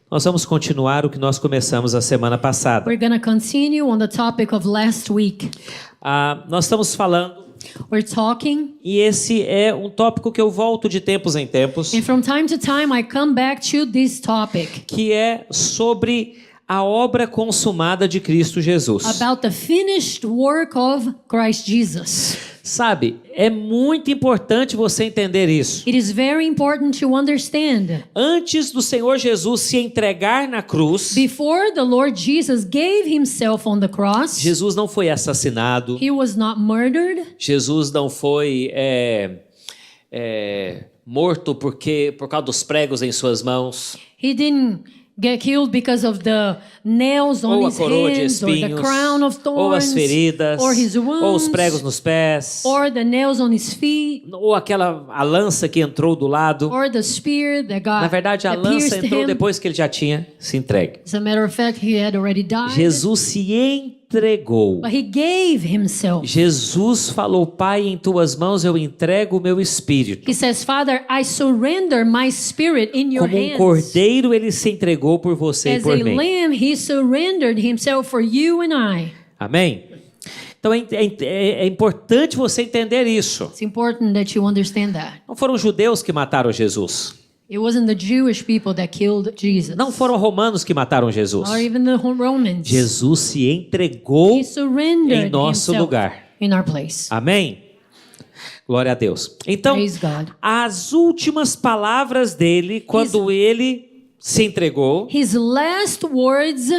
Nós vamos continuar o que nós começamos a semana passada. We're going to continue on the topic of last week. Nós estamos falando, We're talking, e esse é um tópico que eu volto de tempos em tempos, and from time to time I come back to this topic que é sobre a obra consumada de Cristo Jesus. about the finished work of Christ Jesus. Sabe, é muito importante você entender isso. It is very important to understand. Antes do Senhor Jesus se entregar na cruz, Before the Lord Jesus gave himself on the cross, Jesus não foi assassinado, he was not murdered. Jesus não foi morto por causa dos pregos em suas mãos, He didn't get killed because of the nails on ou a his coroa de hands, or the espinhos, crown of ou as thorns, feridas, or his wounds, ou os pregos nos pés, or the nails on his feet, ou a lança que entrou do lado. or the spear that got Na verdade, a that lança pierced entrou him. depois que ele já tinha se entregue. As a matter of fact, he had already died. Jesus se entregou. But he gave himself. Jesus falou: Pai, em tuas mãos eu entrego o meu espírito. He says, Father, I surrender my spirit in your Como um hands. cordeiro, ele se entregou por você e As por a mim. lamb, he surrendered himself for you and I. Amém? Então é importante você entender isso. It's important that you understand that. Não foram os judeus que mataram Jesus. It wasn't the Jewish people that killed Jesus. Não foram romanos que mataram Jesus. Or even the Romans. Jesus se entregou He surrendered em nosso himself lugar. in our place. Amém? Glória a Deus. Então, Praise God. as últimas palavras dele, quando ele se entregou, His last words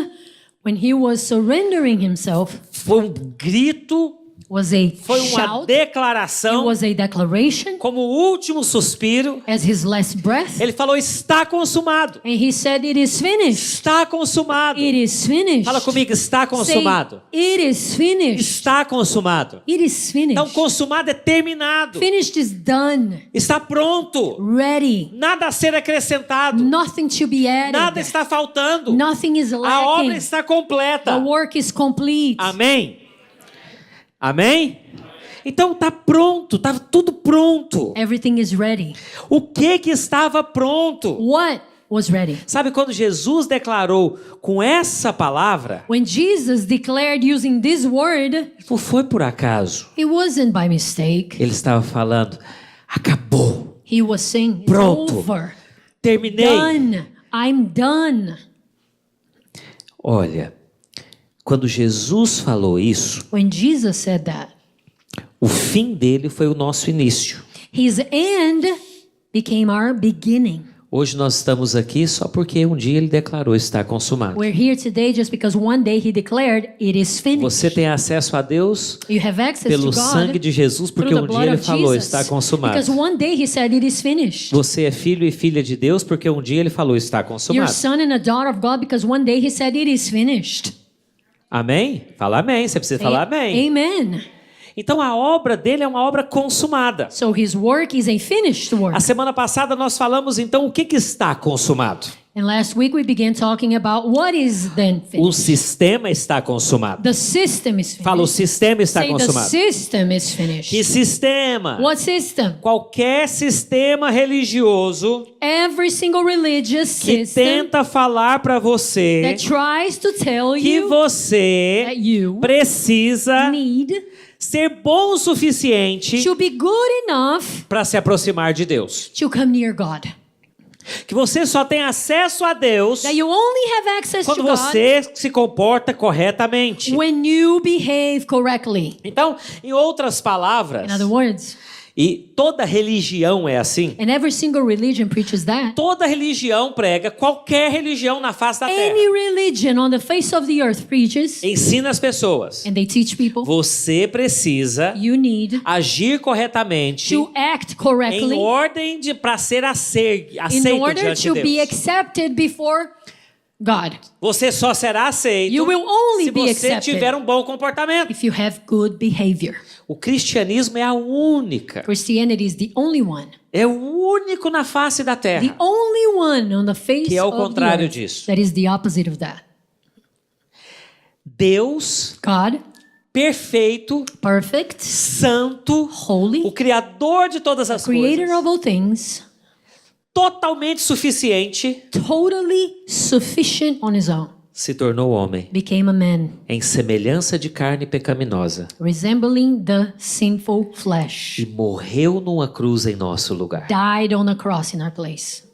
when he was surrendering himself foi um grito, was a foi uma shout. It declaração, was a declaration como o último suspiro. as his last breath. Ele falou: está consumado. And he said, it is finished. Está consumado. It is finished. Fala comigo: está consumado. Say, it is finished. Está consumado. It is finished. Então, consumado é terminado. Finished is done. Está pronto. Ready. Nada a ser acrescentado. Nothing to be added. Nada está faltando. Nothing is A obra lacking. está completa. The work is complete. Amém? Amém? Então está pronto, está tudo pronto. Everything is ready. O que estava pronto? What was ready? Sabe quando Jesus declarou com essa palavra? When Jesus declared using this word, Não foi por acaso. it wasn't by mistake. Ele estava falando: acabou, He was saying, it's Pronto. over. terminei. Done. I'm done. Olha, quando Jesus falou isso, When Jesus said that, o fim dele foi o nosso início. his end became our beginning. Hoje nós estamos aqui só porque um dia ele declarou: está consumado. We're here today just because one day he declared it is finished. Você tem acesso a Deus You have access pelo to God sangue de Jesus, porque through um the dia blood ele of falou: Jesus. está consumado. Because one day he said it is finished. Você é filho e filha de Deus, porque um dia ele falou: está You're consumado. son and a daughter of God because one day he said it is finished. Amém? Fala amém, você precisa falar amém. Amen. Então a obra dele é uma obra consumada. So his work is a finished work. A semana passada nós falamos então o que está consumado. And last week we began talking about what is then O finished. sistema está consumado. The system is finished. Fala: o sistema está Say the consumado. system is finished. Que sistema? What system? Qualquer sistema religioso Every single religious que system tenta falar para você that tries to tell que you você that you precisa need ser bom o suficiente to be good enough para se aproximar de Deus. to come near God. Que você só tem acesso a Deus That you only have access to quando God você se comporta corretamente. when you behave correctly. Então, em outras palavras, In other words, e toda religião é assim, and every single religion preaches that. toda religião prega, qualquer religião na face da terra, Any religion on the face of the earth preaches, ensina as pessoas: and they teach people, você precisa you need agir corretamente to act em correctly ordem para ser aceito in order diante to de be Deus. accepted before God. Você só será aceito You will only se be você accepted tiver um bom comportamento. if you have good behavior. O cristianismo é a única, Christianity is the only one. é o único na face da The terra only one on the face que é o of the contrário earth disso. that is the opposite of that. Deus God, perfeito, perfect, santo, holy, o criador de todas as creator coisas, of all things, totalmente suficiente, totally sufficient on his own, se tornou homem, became a man, em semelhança de carne pecaminosa, resembling the sinful flesh, e morreu numa cruz em nosso lugar. died on a cross in our place.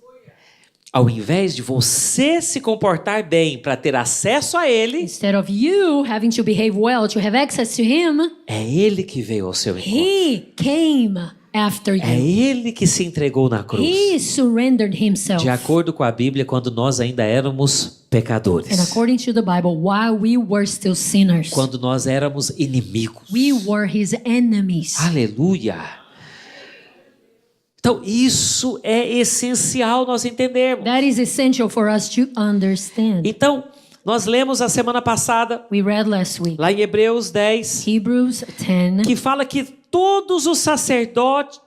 Ao invés de você se comportar bem para ter acesso a Ele, Instead of you having to behave well to have access to him, é Ele que veio ao seu encontro. he came after É you. Ele que se entregou na cruz. He surrendered himself. De acordo com a Bíblia, quando nós ainda éramos pecadores. And according to the Bible, while we were still sinners, Quando nós éramos inimigos. we were his enemies. Aleluia! Então, isso é essencial nós entendermos. That is essential for us to understand. Então, nós lemos a semana passada, We read last week, lá em Hebreus 10, Hebrews 10, que fala que todo sacerdote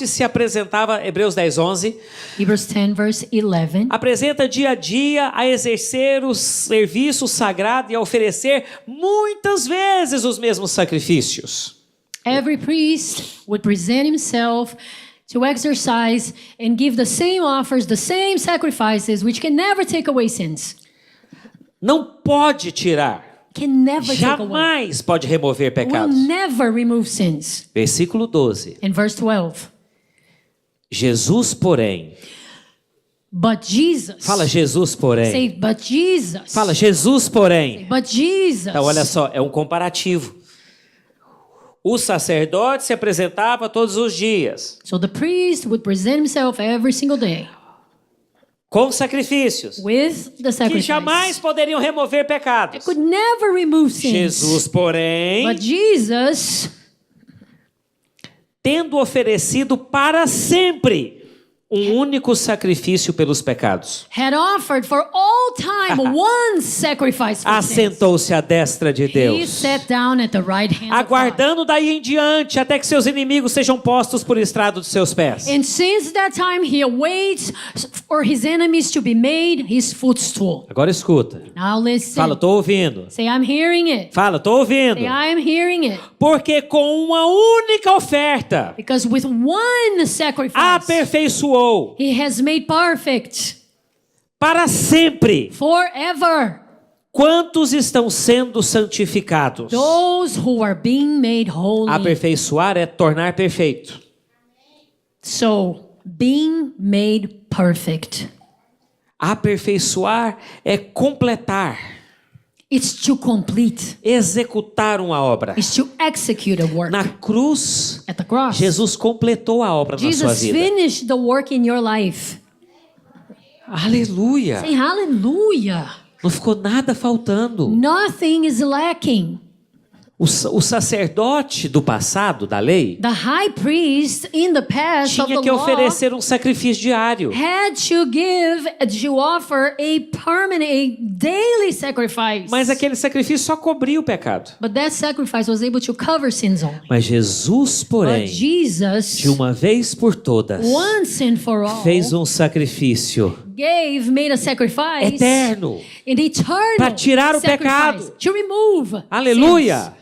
se apresentava, Hebreus 10, 11, Hebrews 10 verse 11, apresenta dia a dia a exercer o serviço sagrado e a oferecer muitas vezes os mesmos sacrifícios. every priest would present himself to exercise and give the same offers, the same sacrifices, which can never take away sins. Não pode tirar, Can never take away. jamais pode remover Will pecados. never remove sins. Versículo 12. In verse 12. Jesus, porém. But Jesus. Fala Jesus, porém. Say, but Jesus. Fala Jesus, porém. But Jesus. Então, olha só, é um comparativo. O sacerdote se apresentava todos os dias, So the priest would present himself every single day com sacrifícios, with the que sacrifice. jamais poderiam remover pecados. Could never remove sins. Jesus, porém, But Jesus, tendo oferecido para sempre um único sacrifício pelos pecados, had offered for all time one sacrifice for sins. assentou-se à destra de He Deus, sat down at the right hand of God. aguardando daí em diante até que seus inimigos sejam postos por estrado de seus pés. And since that time, he awaits for his enemies to be made his footstool. Agora escuta. Now listen. Fala, tô ouvindo. Say, I'm hearing it. Fala, tô ouvindo. Say, I'm hearing it. Porque com uma única oferta Because with one sacrifice, aperfeiçoou he has made perfect para sempre forever quantos estão sendo santificados. those who are being made holy. Aperfeiçoar é tornar perfeito. So, being made perfect. Aperfeiçoar é completar, It's to complete. executar uma obra. It's to execute a work. Na cruz, At the cross, Jesus completou a obra na sua Jesus vida. finished the work in your life. Aleluia! Say hallelujah. Não ficou nada faltando. Nothing is lacking. O sacerdote do passado, da lei, The high priest in the past of tinha the que law oferecer um sacrifício diário. had to offer a permanent, a daily sacrifice. Mas aquele sacrifício só cobria o pecado. But that sacrifice was able to cover sins only. Mas Jesus, But porém, Jesus, de uma vez por todas, once and for all, fez um sacrifício made a sacrifice, eterno an eternal para tirar o sacrifice pecado. to remove Aleluia! sins.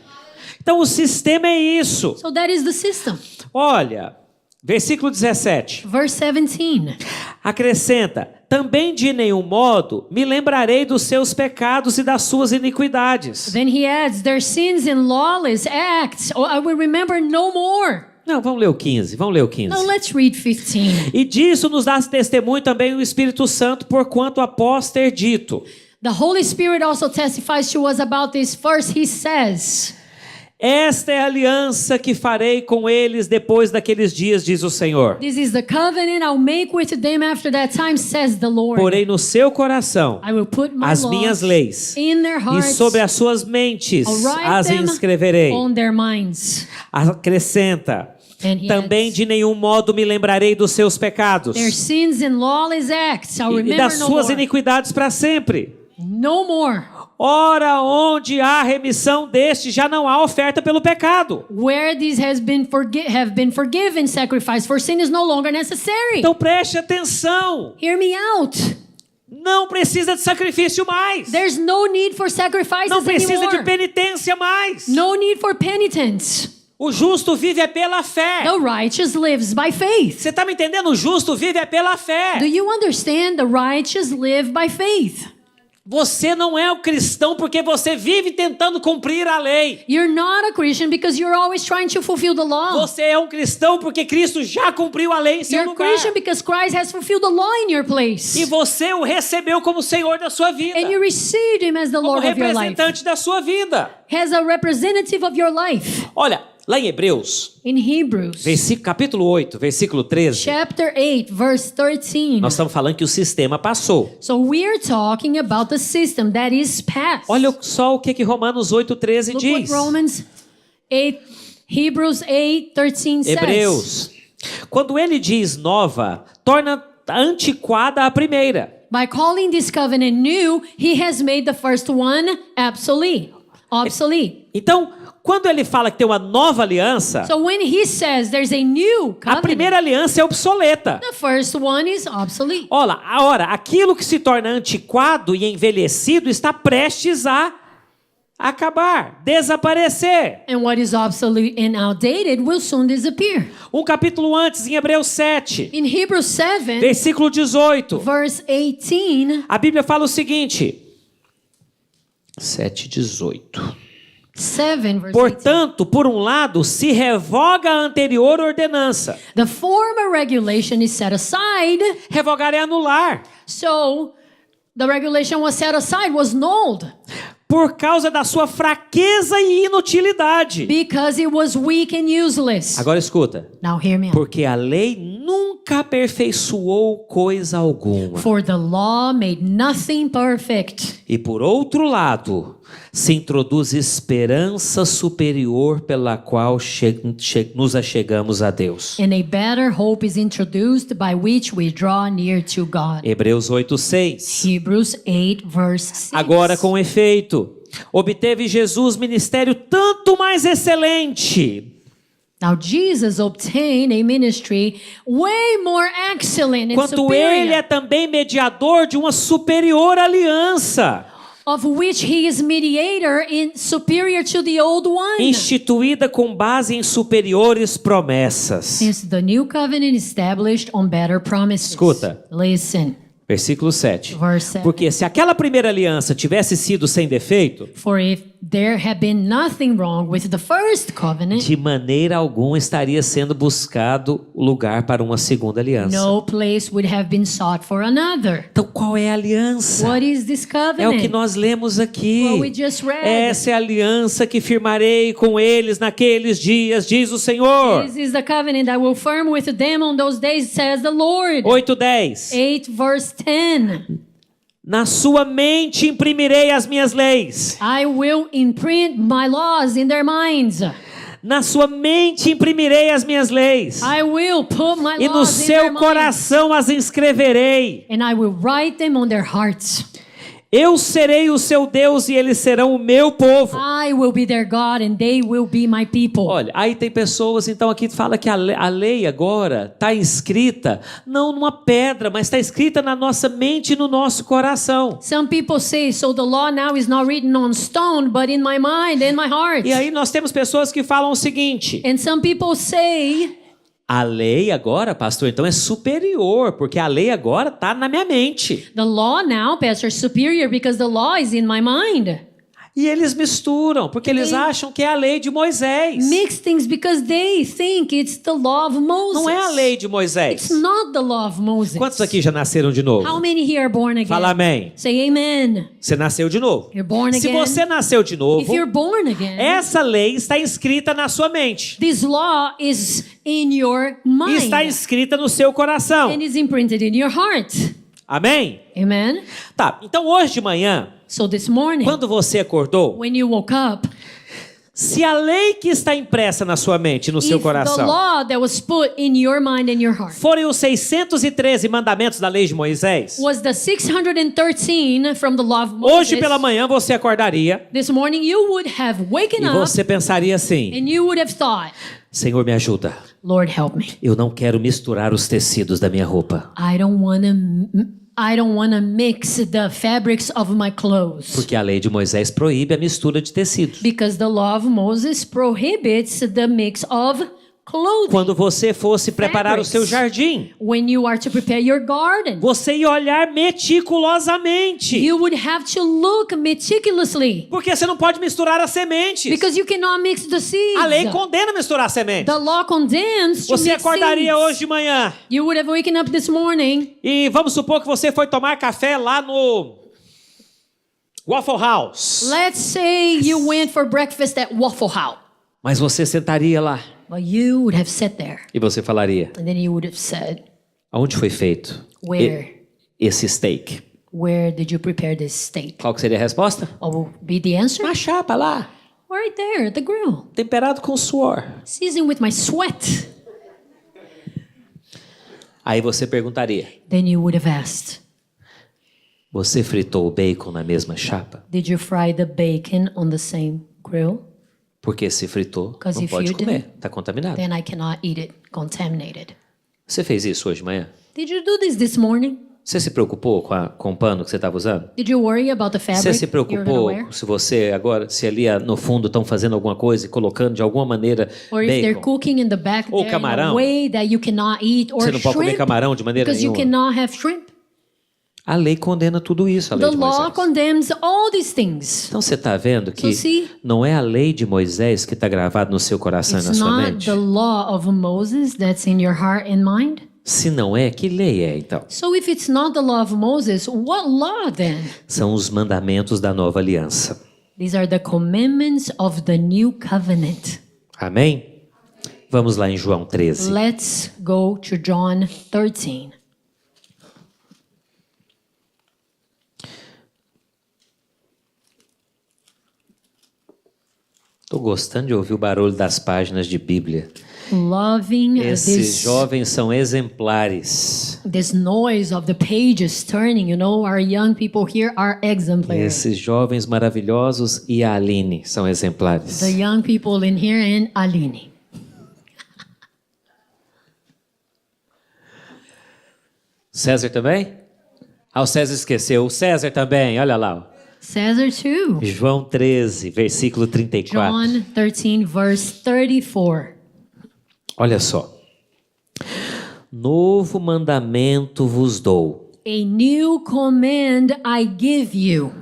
Então o sistema é isso. So that is the system. Olha, versículo 17. Verse 17. Acrescenta: também de nenhum modo me lembrarei dos seus pecados e das suas iniquidades. Then he adds, their sins and lawless acts, I will remember no more. Não, vamos ler o 15. Vamos ler o 15. Now let's read 15. E disso nos dá testemunho também o Espírito Santo, porquanto após ter dito: The Holy Spirit also testifies to us about this. First, he says, esta é a aliança que farei com eles depois daqueles dias, diz o Senhor. this is the covenant I'll make with them after that time, says the Lord. Porém no seu coração I will put my as minhas laws leis, in their e hearts. sobre as suas mentes I'll write as them inscreverei. on their minds. Acrescenta: And he também adds, de nenhum modo me lembrarei dos seus pecados their sins and lawless acts I'll e remember das no suas more. iniquidades para sempre. No more. Ora, onde há remissão deste, já não há oferta pelo pecado. Where these have been forgiven, sacrifice for sin is no longer necessary. Então preste atenção. Hear me out. Não precisa de sacrifício mais. There's no need for sacrifices Não precisa anymore. de penitência mais. No need for penitence. O justo vive é pela fé. The righteous lives by faith. Você está me entendendo? O justo vive é pela Do fé. you understand? The righteous live by faith. Você não é o cristão porque você vive tentando cumprir a lei. You're not a Christian because you're always trying to fulfill the law. Você é um cristão porque Cristo já cumpriu a lei em seu You're a lugar. Christian because Christ has fulfilled the law in your place. E você o recebeu como Senhor da sua vida. And you received him as the Como Lord of your life. representante da sua vida. As a representative of your life. Olha, lá em Hebreus, In Hebrews, capítulo 8, versículo 13, chapter 8, verse 13. nós estamos falando que o sistema passou. So we're talking about the system that is past. Olha só o que Romanos 8, 13 Look what diz. Romans 8, Hebrews 8, 13 says. Hebreus. Quando ele diz nova, torna antiquada a primeira. By calling this covenant new, he has made the first one obsolete. Então, quando ele fala que tem uma nova aliança, So when he says there's a new a covenant, primeira aliança é obsoleta. the first one is obsolete. Ora, aquilo que se torna antiquado e envelhecido está prestes a acabar, desaparecer. And what is obsolete and outdated will soon disappear. Um capítulo antes, em Hebreus 7, In Hebrews 7, versículo 18, verse 18, a Bíblia fala o seguinte: 7:18. 7 verse 18. Portanto, por um lado, se revoga a anterior ordenança. The former regulation is set aside, Revogar é anular. so the regulation was set aside, was nulled, Por causa da sua fraqueza e inutilidade. because it was weak and useless. Agora escuta. Now hear me out. Porque a lei nunca aperfeiçoou coisa alguma. For the law made nothing perfect. E por outro lado, se introduz esperança superior pela qual nos achegamos a Deus. And a better hope is introduced by which we draw near to God. Hebreus 8:6. Hebrews 8 verse 6. Agora, com efeito, obteve Jesus ministério tanto mais excelente. Now Jesus obtained a ministry way more excellent and Quanto ele é superior, também mediador de uma superior aliança, of which he is mediator in superior to the old one. instituída com base em superiores promessas. Since the new covenant established on better promises. Escuta. Listen. Versículo 7. Verse 7. Porque se aquela primeira aliança tivesse sido sem defeito, For if there had been nothing wrong with the first covenant, de maneira alguma estaria sendo buscado lugar para uma segunda aliança. no place would have been sought for another. Então qual é a aliança? What is this covenant? É o que nós lemos aqui. What we just read. Essa é a aliança que firmarei com eles naqueles dias, diz o Senhor. This is the covenant that will firm with them on those days, says the Lord. 8:10. 8 verse 10. Na sua mente imprimirei as minhas leis. I will imprint my laws in their minds. Na sua mente imprimirei as minhas leis. I will put my E no laws in their seu minds. coração as inscreverei. And I will write them on their hearts. Eu serei o seu Deus e eles serão o meu povo. I will be their God and they will be my people. Olha, aí tem pessoas então aqui que fala que a lei agora está escrita não numa pedra, mas está escrita na nossa mente e no nosso coração. Some people say, so the law now is not written on stone, but in my mind and my heart. E aí nós temos pessoas que falam o seguinte: And some people say, a lei agora, pastor, então é superior, porque a lei agora está na minha mente. the law now, Pastor, is superior because the law is in my mind. E eles misturam, porque eles acham que é a lei de Moisés. Mix things because they think it's the law of Moses. Não é a lei de Moisés. It's not the law of Moses. Quantos aqui já nasceram de novo? How many here are born again? Fala amém. Say amen. Você nasceu de novo. You're born Se again. você nasceu de novo, If you're born again, essa lei está escrita na sua mente. this law is in your E mind está escrita no seu coração. and is imprinted in your heart. Amém? Amen. Tá, então hoje de manhã, So this morning, quando você acordou, when you woke up, se a lei que está impressa na sua mente e no seu if the coração law that was put in your mind and your heart forem os 613 mandamentos da lei de Moisés, was the 613 from the law of Moses, hoje pela manhã você acordaria this morning you would have waken e up você pensaria assim: and you would have thought, Senhor, me ajuda. Lord, help me. Eu não quero misturar os tecidos da minha roupa. I don't want to I don't want to mix the fabrics of my clothes. Porque a lei de Moisés proíbe a mistura de tecidos. Because the law of Moses prohibits the mix of clothing. Quando você fosse preparar o seu jardim, When you are to prepare your garden, você ia olhar meticulosamente. you would have to look meticulously. Porque você não pode misturar as sementes. Because you cannot mix the seeds. A lei condena misturar sementes. The law condemns to Você mix acordaria seeds. hoje de manhã You would have waken up this morning, e vamos supor que você foi tomar café lá no Waffle House. let's say you went for breakfast at Waffle House. Mas você sentaria lá But you would have sat there, e você falaria: and then you would have said, aonde foi feito Where? esse steak? where did you prepare this steak? Qual que seria a resposta? What will be the answer? Na chapa lá, Right there at the grill, temperado com suor. seasoned with my sweat. Aí você perguntaria: Then you would have asked, você fritou o bacon na mesma chapa? did you fry the bacon on the same grill? Porque se fritou, 'Cause não if pode you comer, está contaminado. Then I cannot eat it, contaminated. Você fez isso hoje de manhã? Did you do this morning? Você se preocupou com o pano que você estava usando? Did you worry about the fabric Você se you're gonna preocupou wear? se você agora, se ali no fundo estão fazendo alguma coisa e colocando de alguma maneira Or if they're bacon? cooking in the back Ou there in a camarão. way that you cannot eat, or Você não pode comer shrimp, camarão de maneira because you nenhuma. cannot have shrimp. A lei condena tudo isso, a lei The de law Moisés. condemns all these things. Então você está vendo que So see, não é a lei de Moisés que está gravada no seu coração e na It's sua not mente? the law of Moses that's in your heart and mind. Se não é, que lei é então? So if it's not the law of Moses, what law then? São os mandamentos da nova aliança. These are the commandments of the new covenant. Amém? Vamos lá em João 13. Let's go to John 13. Estou gostando de ouvir o barulho das páginas de Bíblia. Loving Esses jovens são exemplares. this noise of the pages turning, our young people here are exemplary. Esses jovens maravilhosos e a Aline são exemplares. The young people in here and Aline. César também? Ah, o César esqueceu. O César também, olha lá. Ó. Cesar too. João 13, versículo 34. John 13, verse 34. Olha só. Novo mandamento vos dou, A new command I give you.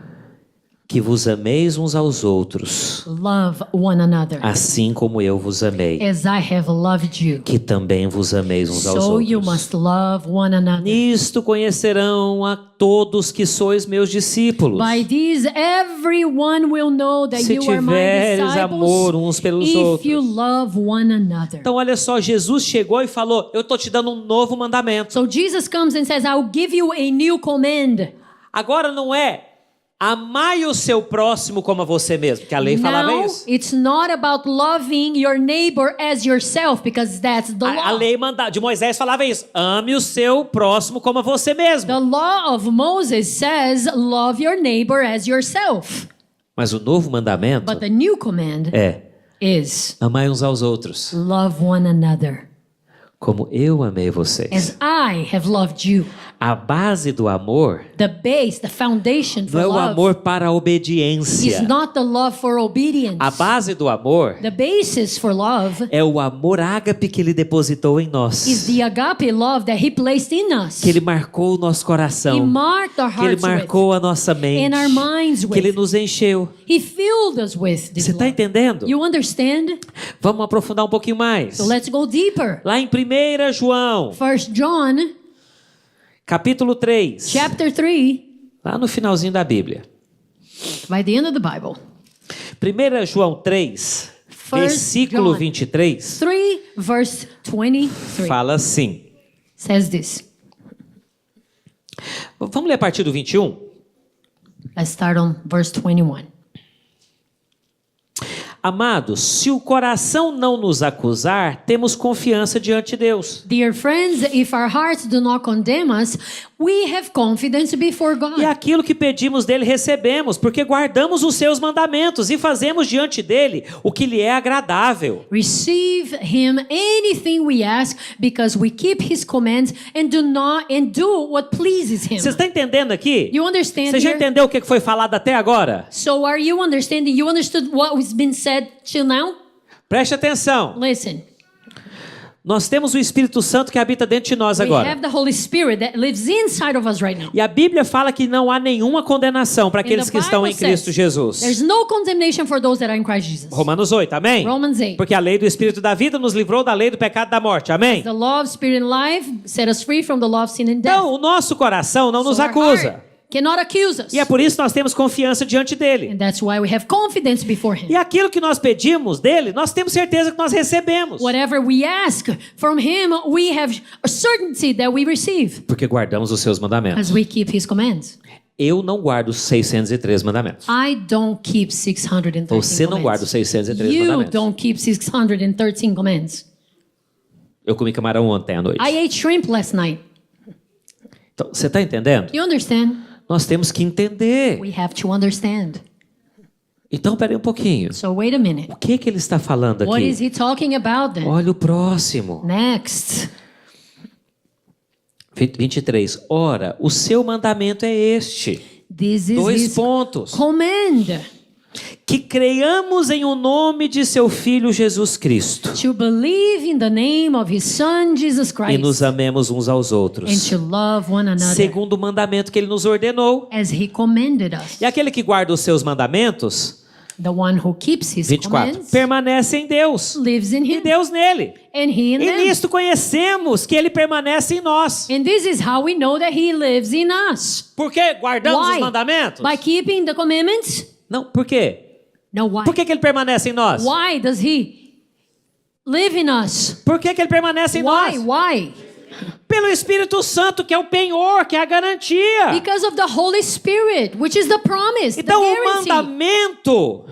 que vos ameis uns aos outros, Love one another. assim como eu vos amei, As I have loved you. que também vos ameis uns aos So you outros. must love one another. Nisto conhecerão a todos que sois meus discípulos, By this, everyone will know that se you are my tiveres disciples amor uns pelos if you outros. love one another. Então olha só, Jesus chegou e falou: eu estou te dando um novo mandamento. So Jesus comes and says, I'll give you a new command. Agora não é amai o seu próximo como a você mesmo, que a lei falava Now, isso. it's not about loving your neighbor as yourself, because that's the A law. lei de Moisés falava isso. Ame o seu próximo como a você mesmo. The law of Moses says, love your neighbor as yourself. Mas o novo mandamento But the new command is, amai uns aos outros, love one another como eu amei vocês. as I have loved you. A base do amor The base, the foundation for não é o love amor para a is obediência. not the love for obedience. A base do amor The basis for love é o amor ágape que ele depositou em nós. is the agape love that he placed in us. Que ele marcou o nosso He coração. marked our Que ele hearts with. marcou a nossa mente. And our minds Que ele with. nos encheu. He filled us with this Você está love. entendendo? You understand? Vamos aprofundar um pouquinho mais. So let's go deeper. Lá em 1 João, 1 John capítulo 3. chapter 3, Lá no finalzinho da Bíblia. by the end of the Bible. 1 João 3, versículo John 23, 3 verse 23 fala assim. says this. Vamos ler a partir do 21? Let's start on verse 21. Amados, se o coração não nos acusar, temos confiança diante de Deus. Dear friends, if our hearts do not condemn us, we have confidence before God. E aquilo que pedimos dele recebemos, porque guardamos os seus mandamentos e fazemos diante dele o que lhe é agradável. Receive him anything we ask because we keep his commands and do what pleases him. Você está entendendo aqui? You understand Você já here? entendeu o que foi falado até agora? So are you understanding? You understood what has been said till now? Preste atenção. Listen. Nós temos o Espírito Santo que habita dentro de nós We agora. have the Holy Spirit that lives inside of us right now. E a Bíblia fala que não há nenhuma condenação para aqueles que estão em Cristo Jesus. There's no condemnation for those that are in Christ Jesus. Romanos 8, amém? Romans 8. Porque a lei do Espírito da vida nos livrou da lei do pecado e da morte, amém? The law of spirit and life set us free from the law of sin and death. Então, o nosso coração não nos So our acusa. heart cannot accuse us. E é por isso que nós temos confiança diante dele. And that's why we have confidence before him. E aquilo que nós pedimos dele, nós temos certeza que nós recebemos. Whatever we ask from him, we have a certainty that we receive Porque guardamos os seus mandamentos. as we keep his commands. Eu não guardo os 603 mandamentos. I don't keep 613 Você não guarda os commands. 603 You mandamentos. don't keep 613 commands. Eu comi camarão ontem à noite. I ate shrimp last night. Então, você está entendendo? You understand? Nós temos que entender. We have to understand. Então, peraí um pouquinho. So wait a minute. O que ele está falando What is aqui? he talking about then? Olha o próximo. Next. 23. Ora, o seu mandamento é este. This is 2 his pontos. command. Que creiamos em o nome de seu Filho Jesus Cristo. To believe in the name of his son Jesus E nos Christ. amemos uns aos And outros. to love one another. Segundo o mandamento que ele nos ordenou. As he commanded us. E aquele que guarda os seus mandamentos, The one who keeps his 24, commands permanece em Deus. lives in E him. Deus nele. And he in E them. nisto conhecemos que ele permanece em nós. And this is how we know that he lives in us. Por quê? Guardamos Why? os mandamentos? By keeping the commandments? Não, por quê? No, why? Por que ele permanece em nós? Why does he live in us? Por que ele permanece em Why? nós? Why? Pelo Espírito Santo, que é o penhor, que é a garantia. Because of the Holy Spirit, which is the promise, Então the o guarantee. mandamento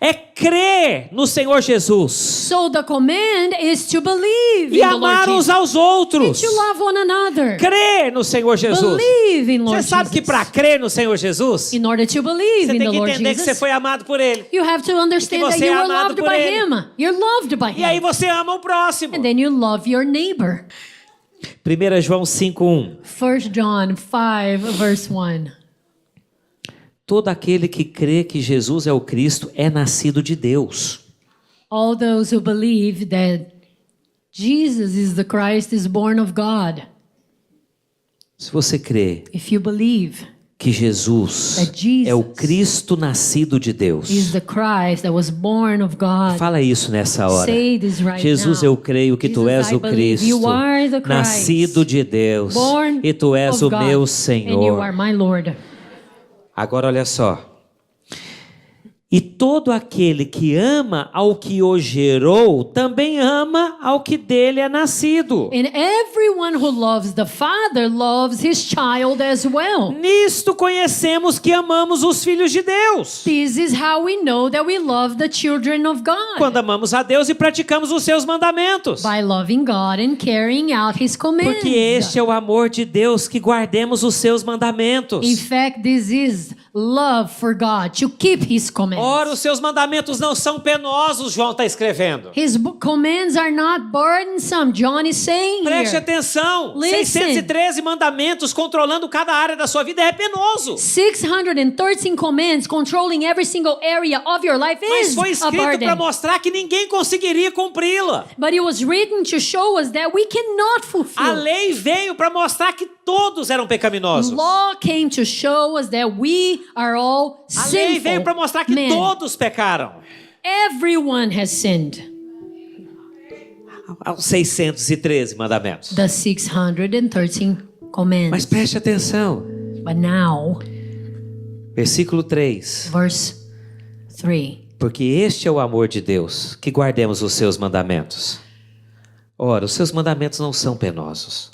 é crer no Senhor Jesus So the command is to believe e in the Lord amar uns Jesus. aos And outros. to love one another. Crer no Senhor Jesus. Believe in Lord Você sabe que Jesus. para crer no Senhor Jesus, In order to believe você in tem the que Lord entender que você Jesus, foi amado por Ele. you have to understand that você you é were amado loved por by Ele. him. You're loved by E aí him. você ama o próximo. And then you love your neighbor. 1 João 5:1. 1 John 5 verse 1. Todo aquele que crê que Jesus é o Cristo é nascido de Deus. All those who believe that Jesus is the Christ is born of God. Se você crê If you believe que Jesus That Jesus é o Cristo nascido de Deus, is the Christ that was born of God. fala isso nessa hora. Say this right Jesus, now. eu creio que tu Jesus, és I o believe Cristo, you are the Christ, nascido de Deus, born e tu és of o God, meu and you Senhor. are my Lord. Agora olha só. E todo aquele que ama ao que o gerou, também ama ao que dele é nascido. And everyone who loves the Father loves his child as well. Nisto conhecemos que amamos os filhos de Deus. This is how we know that we love the children of God. Quando amamos a Deus e praticamos os seus mandamentos. By loving God and carrying out his commands. Porque este é o amor de Deus, que guardemos os seus mandamentos. In fact, this is love for God, to keep his commands. Ora, os seus mandamentos não são penosos, João está escrevendo. His commands are not burdensome, John is saying Preste here. atenção. Listen. 613 mandamentos controlando cada área da sua vida é penoso. 613 commands controlling every single area of your life Mas is foi a escrito para burden. mostrar que ninguém conseguiria cumpri-la. But it was written to show us that we cannot A fulfill. lei veio para mostrar que todos eram pecaminosos. Law came to show us that we are all A lei sinful veio para mostrar que men. todos pecaram. Everyone has sinned. Aos 613 mandamentos. The 613 commands. Mas preste atenção. But now, Versículo 3. verse 3. Porque este é o amor de Deus, que guardemos os seus mandamentos. Ora, os seus mandamentos não são penosos.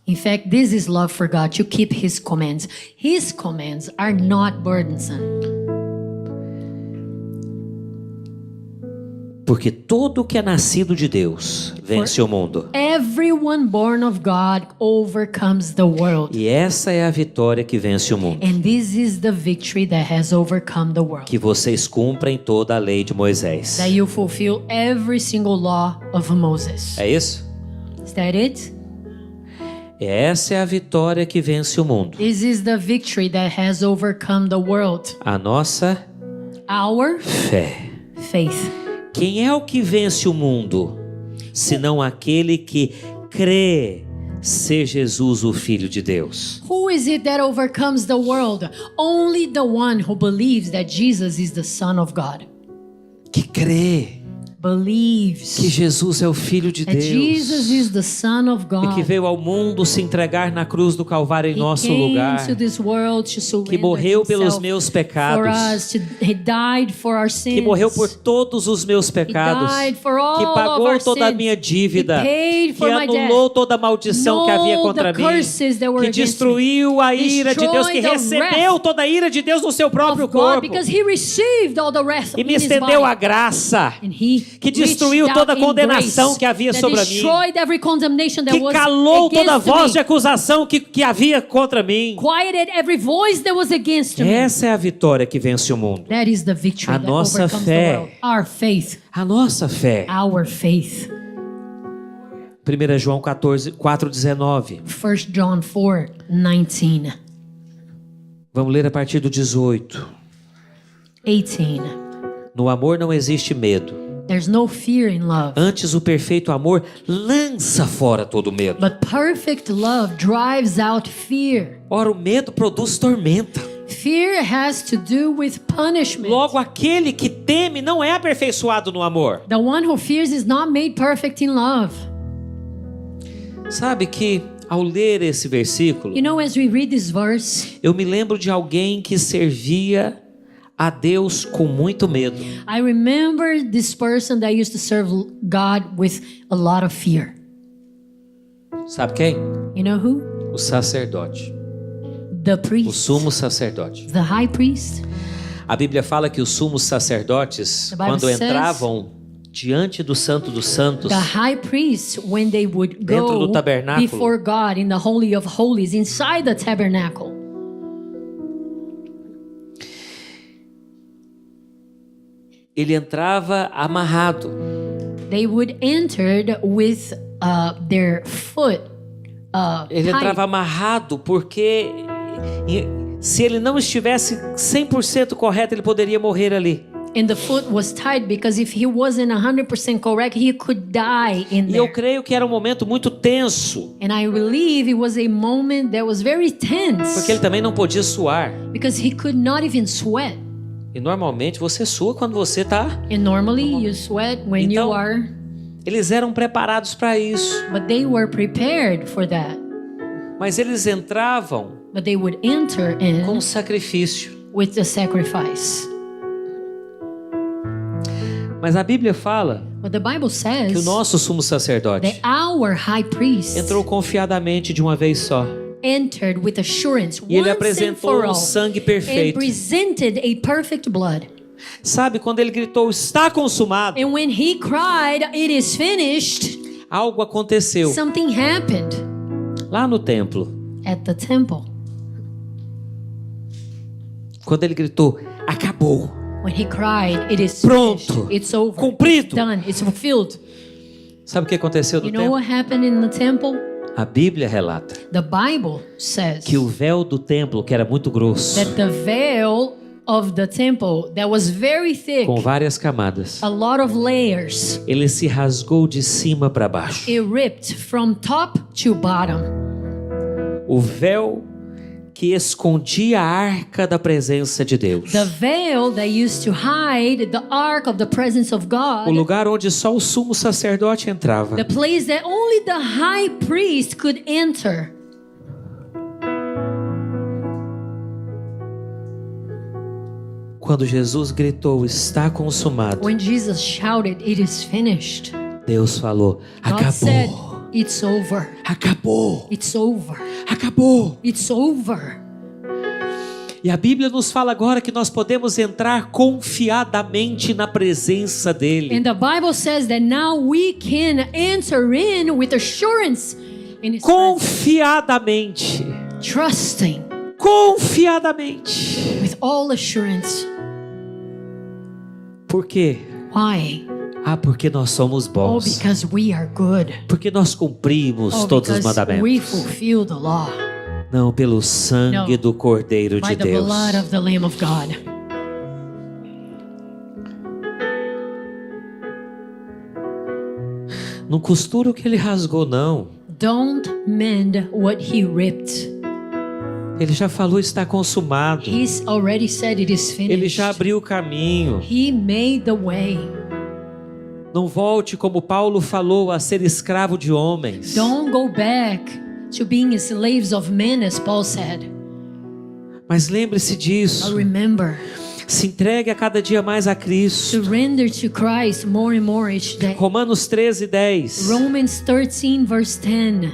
In fact, this is love for God, to keep his commands. His commands are not burdensome. Porque todo que é nascido de Deus vence o mundo. Everyone born of God overcomes the world. E essa é a vitória que vence o mundo. And this is the victory that has overcome the world. Que vocês cumprem toda a lei de Moisés. That you fulfill every single law of Moses. É isso? Is that it? Essa é a vitória que vence o mundo. This is the victory that has overcome the world. A nossa Our fé. faith. Quem é o que vence o mundo, senão aquele que crê ser Jesus o Filho de Deus? Who is it that overcomes the world? Only the one who believes that Jesus is the Son of God. Que crê Believes que Jesus é o Filho de that Jesus Deus is the Son of e que God. veio ao mundo se entregar na cruz do Calvário em He nosso came lugar, to this world to surrender que morreu pelos himself meus for pecados, us. He died for our sins. que morreu por todos os meus pecados, He died for all que of pagou our toda a sins. minha dívida, He paid que for my debt. anulou toda a maldição que havia Annulled contra the mim, curses that were que against destruiu a ira de Deus, que Destroyed the recebeu toda a ira de Deus no seu próprio of God, corpo because he received all the wrath e in me his estendeu body. a graça, And he que destruiu reached toda a out in condenação grace que havia that sobre mim, destroyed every condemnation that que was calou toda a against voz me. de acusação que havia contra mim. Quieted every voice that was against me. Essa é a vitória que vence o mundo. That is the victory A that nossa overcomes fé. the world. Our faith. A nossa fé. Our faith. 1 João 4:19. 1 John 4:19. Vamos ler a partir do 18. 18. No amor não existe medo. There's no fear in love. Antes, o perfeito amor lança fora todo medo. But perfect love drives out fear. Ora, o medo produz tormenta. Fear has to do with punishment. Logo, aquele que teme não é aperfeiçoado no amor. The one who fears is not made perfect in love. Sabe que, ao ler esse versículo, You know, as we read this verse, eu me lembro de alguém que servia a Deus com muito medo. I remember this person that used to serve God with a lot of fear. Sabe quem? You know who? O sacerdote. The O priest. sumo sacerdote. The high priest. A Bíblia fala que os sumos sacerdotes, The Bible quando says- entravam diante do Santo dos Santos, The high priest, when they would Dentro do go tabernáculo. before God in the Holy of Holies, inside the tabernacle, ele entrava amarrado. they would enter with their foot Ele tied. entrava amarrado porque se ele não estivesse 100% correto, ele poderia morrer ali. And the foot was tied because if he wasn't 100% correct, he could die in E eu there. creio que era um momento muito tenso, And I believe it was a moment that was very tense porque ele também não podia suar. because he could not even sweat. E normalmente você sua quando você está. And normally you sweat when Então- you are, Eles eram preparados para isso, but they were prepared for that. mas eles entravam But they would enter com in sacrifício. with the sacrifice. Mas a Bíblia fala But the Bible que o says nosso sumo sacerdote that our high priest entrou confiadamente de uma vez só. entered with assurance E ele once and apresentou for o all sangue and perfeito. presented a perfect blood. Sabe, quando ele gritou, está consumado, And when he cried, "It is finished," algo aconteceu something happened lá no templo. at the temple. Quando ele gritou, acabou, When he cried, "It is Pronto. finished. It's over. Cumprido." It's done. It's fulfilled." sabe o que aconteceu no You know templo? what happened in the temple? A Bíblia relata The Bible says que o véu do templo, que era muito grosso, that the veil of the temple that was very thick, com várias camadas, a lot of layers, ele se rasgou de cima para baixo. it ripped from top to bottom. O véu que escondia a arca da presença de Deus. The veil that used to hide the ark of the presence of O God, lugar onde só o sumo sacerdote entrava. the place that only the high priest could enter. Quando Jesus gritou, está consumado, When Jesus shouted, "It is finished," Deus falou, God said, acabou, "It's over. acabou, It's over. acabou. It's over." E a Bíblia nos fala agora que nós podemos entrar confiadamente na presença dele. And the Bible says that now we can enter in with assurance in His presence. Confiadamente. Trusting Confiadamente. with all assurance. Por quê? Why? Porque nós somos Oh, bons. because we are good. Porque nós cumprimos Oh, todos os because we mandamentos. fulfill the law Não, pelo sangue No. do Cordeiro by de the Deus. blood of the Lamb of God. Não costura o que ele rasgou, não. Don't mend what He ripped. Ele já falou, está consumado. He's already said it is Ele finished. já abriu o caminho. He made the way. Não volte, como Paulo falou, a ser escravo de homens. Don't go back to being slaves of men, as Paul said. Mas lembre-se But disso. remember, Se entregue a cada dia mais a Cristo. surrender to Christ more and more each day. Romanos 13:10. Romans 13, verse 10.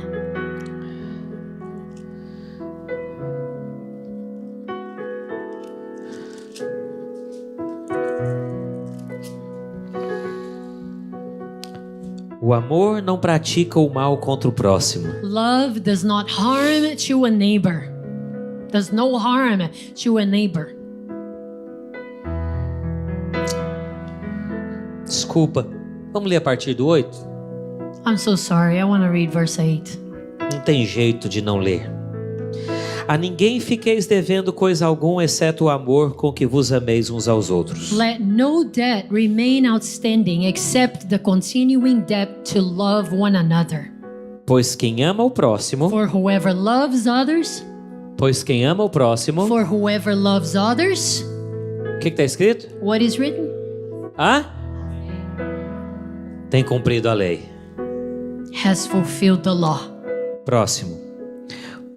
O amor não pratica o mal contra o próximo. Love does not harm to a neighbor. Does no harm to a neighbor. Desculpa. Vamos ler a partir do 8? I'm so sorry. I want to read verse 8. Não tem jeito de não ler. A ninguém fiqueis devendo coisa alguma, exceto o amor com que vos ameis uns aos outros. Let no debt remain outstanding except the continuing debt to love one another. Pois quem ama o próximo, For whoever loves others, o que está escrito? what is written? Hã? Tem cumprido a lei. Has fulfilled the law. Próximo.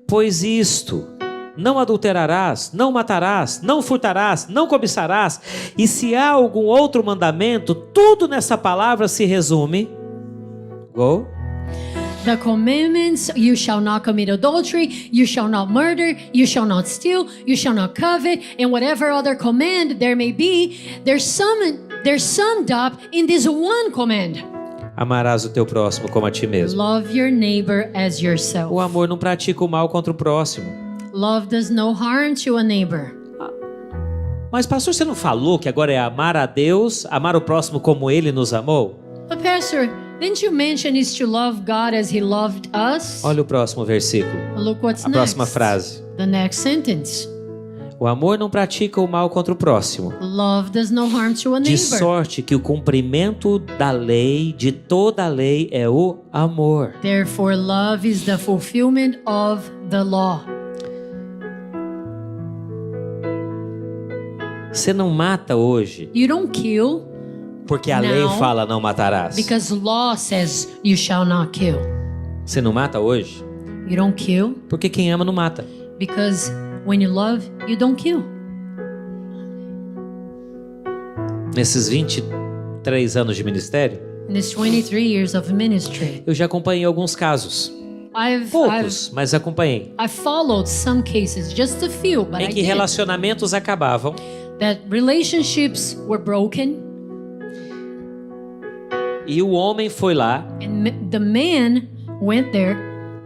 Pois isto, não adulterarás, não matarás, não furtarás, não cobiçarás. E se há algum outro mandamento, tudo nessa palavra se resume. Go. The commandments: you shall not commit adultery, you shall not murder, you shall not steal, you shall not covet, and whatever other command there may be, they're summed up in this one command. Amarás o teu próximo como a ti mesmo. Love your neighbor as O yourself. amor não pratica o mal contra o próximo. Love does no harm to a neighbor. Mas pastor, você não falou que agora é amar a Deus, amar o próximo como Ele nos amou? But Pastor, didn't you mention is to love God as He loved us? Olha o próximo versículo. Look what's A próxima next. frase. The next sentence. O amor não pratica o mal contra o próximo. Love does no harm to a De neighbor. sorte que o cumprimento da lei, de toda a lei, é o amor. Therefore, love is the fulfillment of the law. Você não mata hoje You don't kill porque a Não. lei fala não matarás. because law says you shall not kill. Você não mata hoje You don't kill porque quem ama não mata. because when you love, you don't kill. Nesses 23 anos de ministério, In this 23 years of ministry, eu já acompanhei alguns casos. I've Poucos, mas acompanhei. followed some cases, just a few, but Em I que did. relacionamentos acabavam That relationships were broken, e o homem foi lá, and the man went there,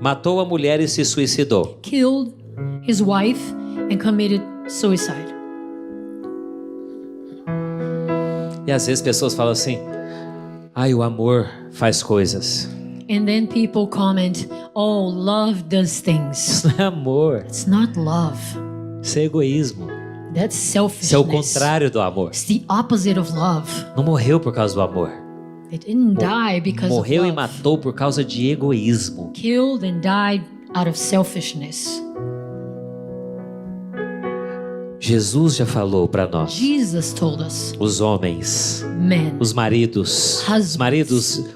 matou a mulher e se suicidou. killed his wife, and committed suicide. E às vezes pessoas falam assim: ai, o amor faz coisas. And then people comment, "Oh, love does things." Isso não é amor, It's not love. isso é egoísmo. That's Isso é o selfishness. contrário do amor. It's the opposite of love. Não morreu por causa do amor. It didn't die because Morreu of e love. matou por causa de egoísmo. Killed and died out of selfishness. Jesus já falou para nós, Jesus told us, os homens, men. os maridos,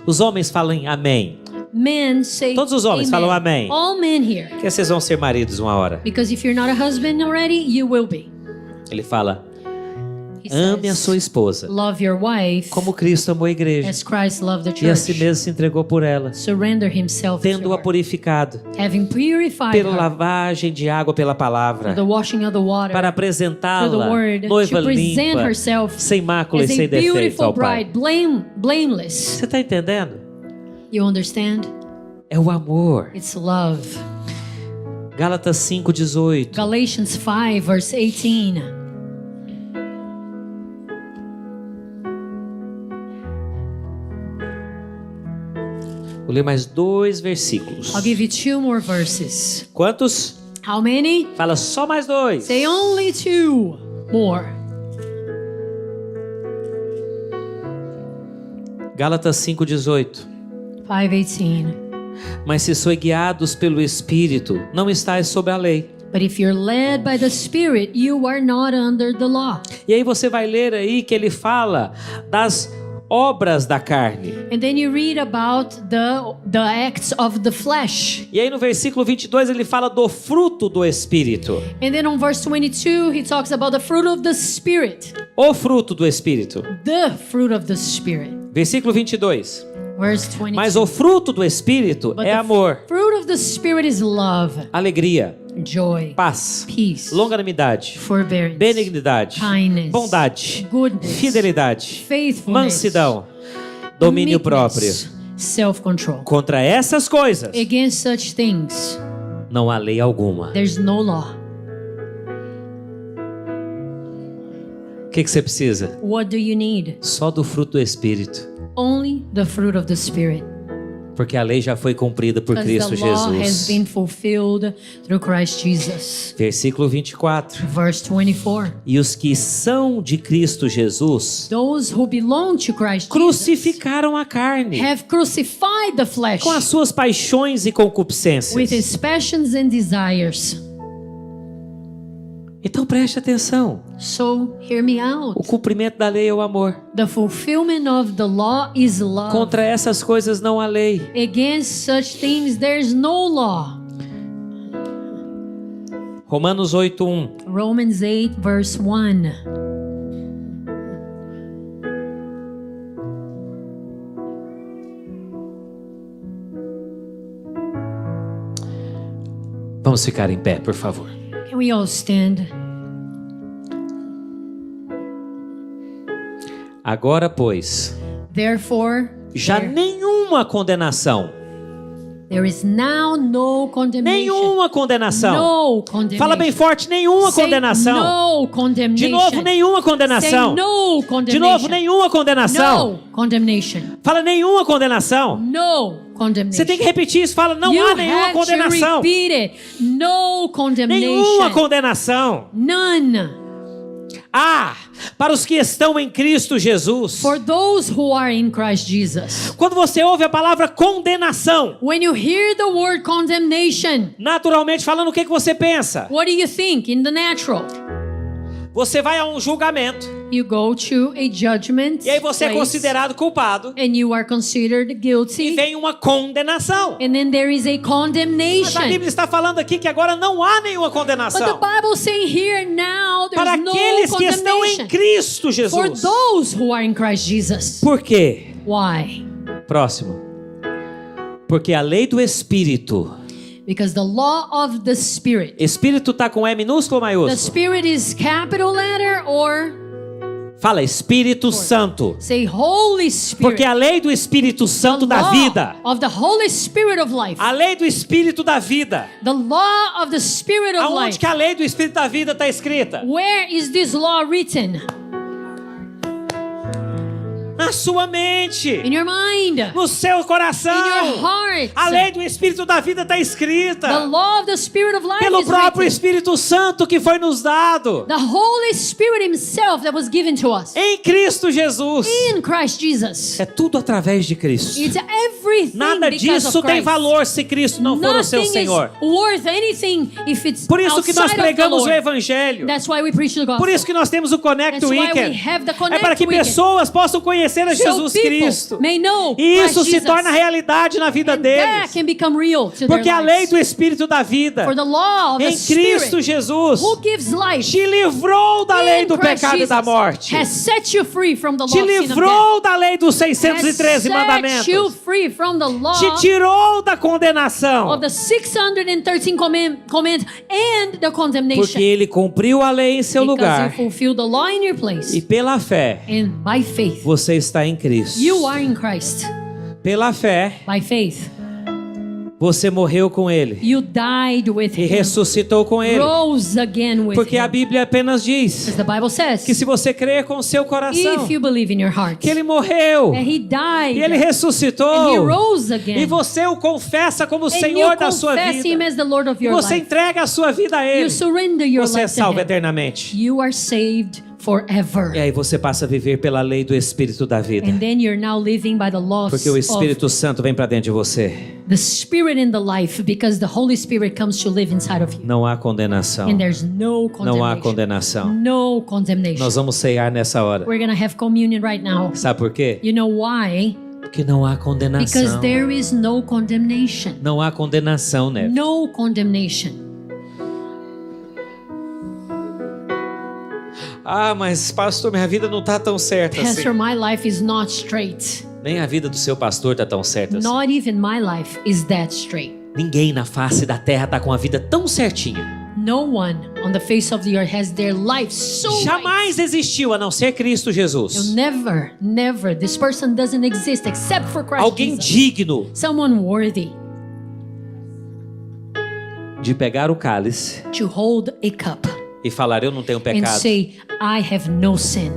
os homens falem amém. Men say Todos os homens amen. falam amém. All men here. Que vocês vão ser maridos uma hora. Because if you're not a husband already, you will be. Ele fala: He ame a says, sua esposa, love your wife como Cristo amou a igreja, as Christ loved the e a si church. mesmo se entregou por ela, Surrender himself to tendo-a her, purificado having purified pela her lavagem de água pela palavra, through the washing of the water, para through the apresentá-la word, noiva to present limpa, herself sem mácula e as sem a defeito beautiful ao Pai. bride, blameless. Você está entendendo? You understand? É o amor. It's love. Gálatas 5:18. Galatians 5 verse 18. Vou ler mais 2 versículos. I'll give you 2 more verses. Quantos? How many? Fala só mais 2. Say only 2 more. Gálatas 5:18. 5:18. Mas se sois guiados pelo Espírito, não estáis sob a lei. But if you're led by the Spirit, you are not under the law. E aí você vai ler aí que ele fala das obras da carne. And then you read about the acts of the flesh. E aí no versículo 22 ele fala do fruto do Espírito. And then on verse 22, he talks about the fruit of the Spirit. O fruto do Espírito. The fruit of the Spirit. Versículo 22. Verse 22. Mas o fruto do Espírito But é the amor, fruit of the Spirit is love, alegria, joy, paz, peace, longanimidade, forbearance, benignidade, kindness, bondade, goodness, fidelidade, faithfulness, mansidão, domínio próprio. meekness, self-control. Contra essas coisas Against such things, não há lei alguma. there's no law. O que você precisa? What do you need? Só do fruto do Espírito. Only the fruit of the Spirit. Porque a lei já foi cumprida por Because Cristo the law has Jesus. been fulfilled through Christ Jesus. Versículo 24. Verse 24. E os que são de Cristo Jesus Those who belong to Christ Jesus crucificaram a carne have crucified the flesh com as suas paixões e with concupiscências. its passions and desires. Então preste atenção. So, hear me out. O cumprimento da lei é o amor. The fulfillment of the law is love. Contra essas coisas não há lei. Against such things there's no law. Romanos 8:1. Romans 8 verse 1. Vamos ficar em pé, por favor. Can we all stand? Agora, pois, Therefore, já there, nenhuma condenação. there is now no condemnation. Nenhuma condenação. No condemnation. Fala bem forte, nenhuma Say condenação. No condemnation. De novo, nenhuma condenação. Say no condemnation. De novo, nenhuma condenação. No condemnation. Fala nenhuma condenação. No condemnation. Você tem que repetir isso. Fala, não You há nenhuma have to condenação. repeat it. No condemnation. Nenhuma condenação. None. Ah, para os que estão em Cristo Jesus. For those who are in Christ Jesus. Quando você ouve a palavra condenação, When you hear the word condemnation, naturalmente falando, o que você pensa? what do you think in the natural? Você vai a um julgamento You go to a judgment e aí você é place, considerado culpado and you are considered e guilty, vem uma condenação. and then there is a Mas a condemnation. Bíblia está falando aqui que agora não há nenhuma But the condenação Bible saying here now para there's no aqueles que estão em condemnation Cristo for Jesus. those who are in Christ Jesus. Por quê? Why? Próximo. Porque a lei do Espírito. Because the law of the Spirit. Espírito está com E minúsculo ou The maiúsculo? Spirit is capital letter or Fala Espírito Santo. say Holy Spirit. Porque a lei do Espírito Santo the da law vida. of the Holy Spirit of life. A lei do Espírito da vida. The law of the Spirit of Aonde life. que a lei do Espírito da vida está escrita? Where is this law written? Na sua mente. In your mind. No seu coração. In your heart. A lei do Espírito da vida está The escrita. law of the Spirit of life Pelo is próprio written. Espírito Santo que foi nos dado. The Holy Spirit himself that was given to us. Em Cristo Jesus. In Christ Jesus. É tudo através de Cristo. It's everything Nada because disso of tem Christ. valor se Cristo não for o seu Nothing is Senhor. worth anything if it's Por isso que nós outside of the pregamos o Lord. Evangelho. That's why we preach the gospel. Por isso que nós temos o Connect That's why we Weekend. have the É Connect para que Weekend. pessoas possam conhecer a So Jesus people Cristo. may know E isso Christ se Jesus. torna realidade na vida And that deles. can become real to Porque their a lei lives. do Espírito da vida For the law of the em Cristo Spirit, Jesus who gives life te livrou da lei in do Christ pecado e da Jesus, morte. has set you free from the law Te of sin and death. livrou da lei dos Has 613 set you mandamentos. free from the law Te tirou da condenação. of the 613 commands and the condemnation. Porque ele cumpriu a lei em seu Because lugar. you fulfill the law in your place. E pela fé, And by faith, você está em Cristo. you are in Christ. Pela fé, By faith, você morreu com ele you died with e him. ressuscitou com ele. Rose again with Porque a him. Bíblia apenas diz As the Bible says, que se você crer com o seu coração if you believe in your heart que ele morreu that he died e ele and he ressuscitou rose again, e você o confessa como and Senhor you da sua confess him vida as the Lord of e your você life, entrega a sua vida a ele, you surrender your você é life to salvo him, eternamente. you are saved forever. E aí você passa a viver pela lei do Espírito da vida. And then you're now living by the laws Porque o of Espírito Santo vem para dentro de você. the Spirit in the life, because the Holy Spirit comes to live inside of you. Não há condenação. And there's no Não há condemnation. condenação. No condemnation. Nós vamos ceiar nessa hora. We're going to have communion right now. Sabe por quê? You know why? Porque não há Because condenação. there is no condemnation. Não há condenação, né? No condemnation. Ah, mas pastor, minha vida não tá tão certa assim. Pastor, my life is not straight. Nem a vida do seu pastor tá tão certa assim. Not even my life is that straight. Ninguém na face da terra tá com a vida tão certinha. No one on the face of the earth has their life so right. Jamais existiu a não ser Cristo Jesus. Never. This person doesn't exist except for Christ Alguém Jesus. digno Someone worthy de pegar o cálice to hold a cup e falar: eu não tenho and pecado. say, I have no sin.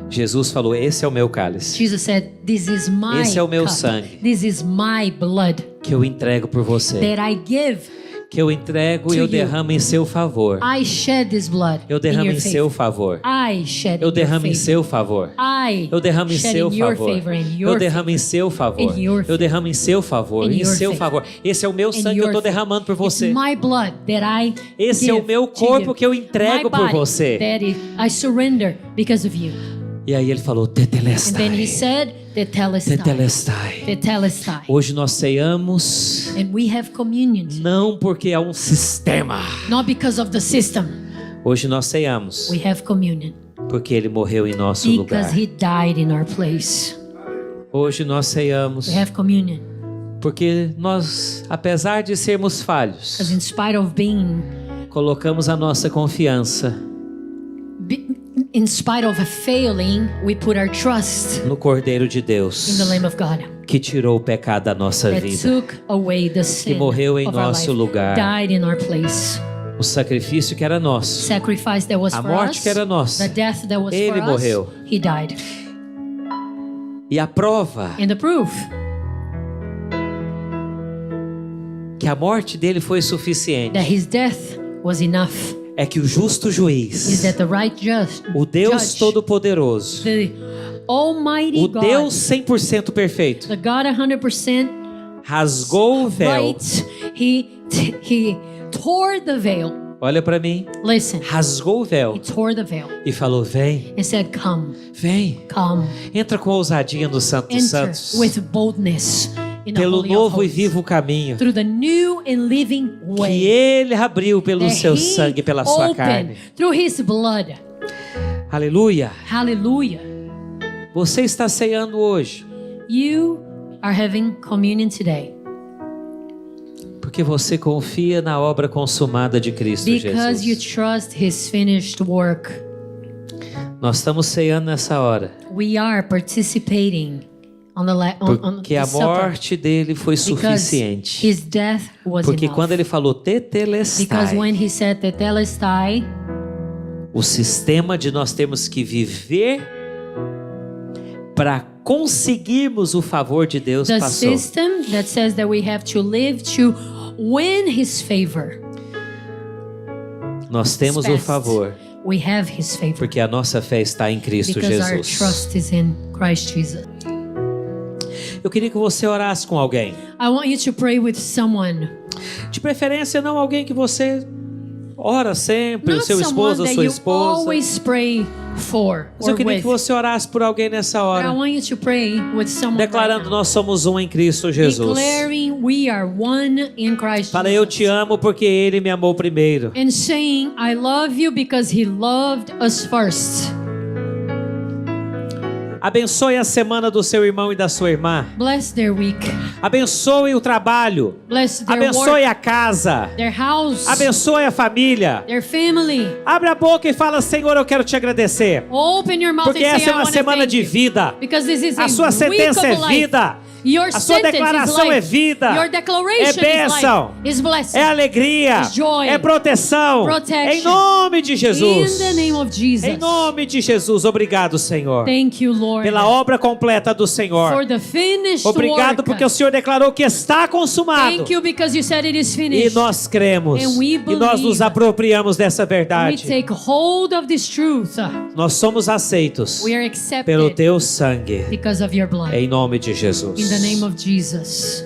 Jesus falou: esse é o meu cálice Jesus said, this is my Esse é o meu cup. sangue. This is my blood que eu entrego por você. that I give. Que eu entrego e eu To you. derramo em seu favor. I shed this blood Eu in derramo your em seu favor. favor. I shed Eu in your derramo em favor. seu favor. I Eu derramo em shed seu in your favor. favor and Eu your derramo em seu favor. In your Eu derramo em seu favor. In Em your seu favor. favor. Esse é o meu in sangue que eu your estou favor. derramando por It's você. my blood that I Esse é give o meu to corpo you. que eu entrego My por body você. that I surrender because of you. E aí ele falou: And then he Tetelestai. said, Tetelestai. Tetelestai. Tetelestai. Hoje nós ceiamos And we have communion. não porque há um sistema. Not because of the system. Hoje nós ceiamos We have communion. porque ele morreu em nosso Because lugar. he died in our place. Hoje nós ceiamos We have communion. porque nós, apesar de sermos falhos, Because in spite of being, colocamos a nossa confiança in spite of a failing, we put our trust no Cordeiro de in the Deus, Lamb of God que tirou o pecado da nossa that vida. took away the sin morreu em of our nosso life, lugar. died in our place. O sacrifício que era nosso, Sacrifice that was a for morte us, que era nossa, the death that was Ele for morreu. us, he died. e a prova And the proof que a morte dele foi suficiente that his death was enough é que o justo is juiz, that the right o Deus judge, Todo-Poderoso, the Almighty o God, Deus 100% perfeito, the God 100% rasgou o véu. right, he tore the veil. Olha para mim, Listen, rasgou o véu he tore the veil e falou: vem, and said, come, vem, entra com ousadia no Santo dos enter Santos, with boldness in the pelo Holy of novo e Holies, vivo caminho through the new and living que way ele abriu pelo that seu he sangue, pela sua opened carne. through his blood. Aleluia! Hallelujah. Você está ceando hoje You are having communion today porque você confia na obra consumada de Cristo because you Jesus. trust his finished work. Nós estamos ceando nessa hora We are participating on porque the a supper morte dele foi because suficiente. his death was Porque enough. quando ele falou Because tetelestai, when he said Tetelestai, o sistema de nós termos que viver para conseguirmos o favor de Deus the passou. system that says that we have to live to win his favor. Nós temos o Fast. favor We have his favor porque a nossa fé está em Cristo because our Jesus. trust is in Christ Jesus. Eu queria que você orasse com alguém. I want you to pray with someone. De preferência, não alguém que você ora sempre, o Not seu esposo, someone a that sua you esposa. always pray for Mas eu or queria with. que você orasse por alguém nessa But I hora, want you to pray with someone declarando: right now. nós somos um em Cristo Jesus. Declaring we are one in Christ Fala: eu Jesus. te amo porque Ele me amou primeiro. And saying, I love you because he loved us first. Abençoe a semana do seu irmão e da sua irmã. Bless their week. Abençoe o trabalho. Bless their Abençoe work, a casa. their house, Abençoe a família. their family. Abre a boca e fala: Senhor, eu quero te agradecer. Open your mouth Porque and say, essa é I uma want to semana thank de you. vida. Because this is A sua a sentença week é of life. vida. Your A sua sentence declaração is é life. vida. Your declaration É bênção. is life. Is blessing. É alegria. Is joy. É proteção. Protection. Em nome de Jesus. In the name of Jesus. Em nome de Jesus. Obrigado, Senhor. Thank you, Lord. Pela obra completa do Senhor. For the finished Obrigado work. porque o Senhor declarou que está consumado. Thank you because you said it is E finished. nós cremos. And we E nós nos believe. apropriamos dessa We verdade. take hold of this truth. Nós somos aceitos We are accepted pelo teu sangue. because of your blood. Em nome de Jesus. In the name of Jesus.